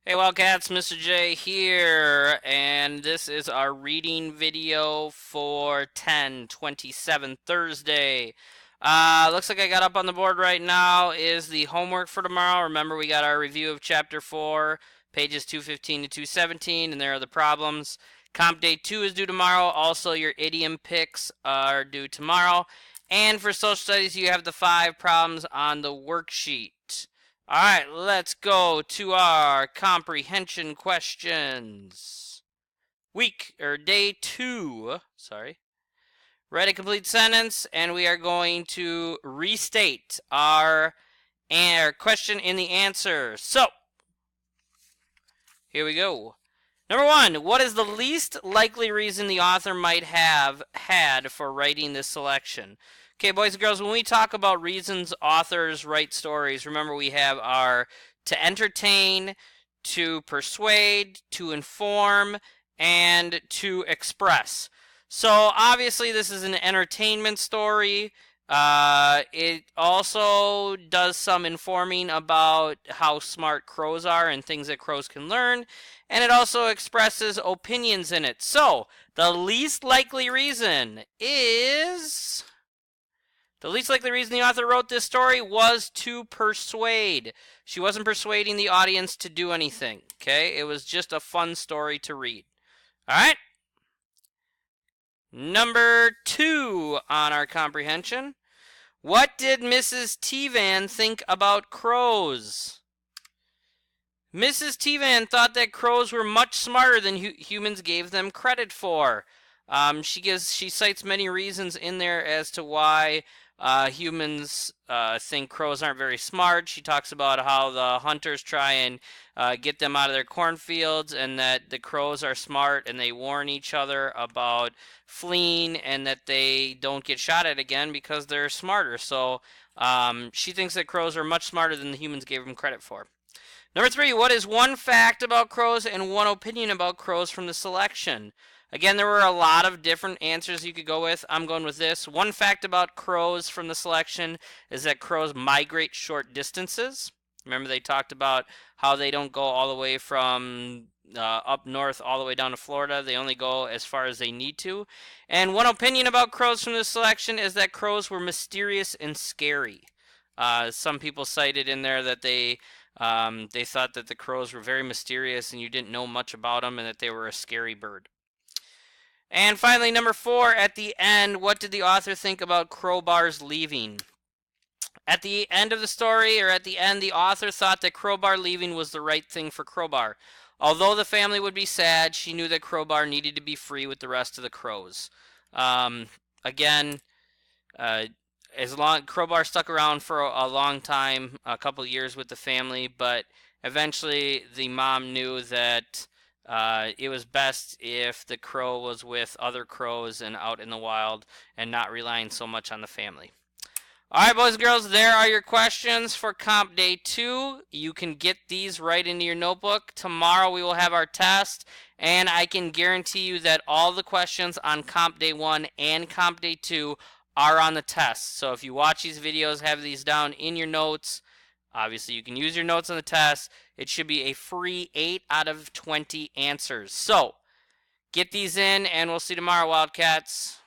Hey Wildcats, Mr. J here, and this is our reading video for 10/27 Thursday. Looks like I got up on the board right now is the homework for tomorrow. Remember, we got our review of Chapter 4, pages 215 to 217, and there are the problems. Comp Day 2 is due tomorrow. Also, your idiom picks are due tomorrow. And for social studies, you have the 5 problems on the worksheet. All right, let's go to our comprehension questions. Week or day 2, sorry. Write a complete sentence, and we are going to restate our question in the answer. So, here we go. Number 1, what is the least likely reason the author might have had for writing this selection? Okay, boys and girls, when we talk about reasons authors write stories, remember we have our to entertain, to persuade, to inform, and to express. So obviously this is an entertainment story. It also does some informing about how smart crows are and things that crows can learn, and it also expresses opinions in it. So the least likely reason is the least likely reason the author wrote this story was to persuade. She wasn't persuading the audience to do anything. Okay, it was just a fun story to read. All right. Number 2 on our comprehension. What did Mrs. Tevan think about crows? Mrs. Tevan thought that crows were much smarter than humans gave them credit for. She cites many reasons in there as to why humans think crows aren't very smart. She talks about how the hunters try and get them out of their cornfields, and that the crows are smart and they warn each other about fleeing and that they don't get shot at again because they're smarter. So she thinks that crows are much smarter than the humans gave them credit for. Number 3, what is one fact about crows and one opinion about crows from the selection? Again, there were a lot of different answers you could go with. I'm going with this. One fact about crows from the selection is that crows migrate short distances. Remember, they talked about how they don't go all the way from up north all the way down to Florida. They only go as far as they need to. And one opinion about crows from this selection is that crows were mysterious and scary. Some people cited in there that they thought that the crows were very mysterious and you didn't know much about them and that they were a scary bird. And finally, number 4, at the end, what did the author think about Crowbar's leaving? At the end of the story, or at the end, the author thought that Crowbar leaving was the right thing for Crowbar. Although the family would be sad, she knew that Crowbar needed to be free with the rest of the crows. Again, as long Crowbar stuck around for a long time, a couple years with the family, but eventually the mom knew that it was best if the crow was with other crows and out in the wild and not relying so much on the family. All right, boys and girls, there are your questions for Comp Day 2. You can get these right into your notebook. Tomorrow we will have our test, and I can guarantee you that all the questions on Comp Day 1 and Comp Day 2 are on the test. So if you watch these videos, have these down in your notes. Obviously, you can use your notes on the test. It should be a free 8 out of 20 answers. So get these in, and we'll see you tomorrow, Wildcats.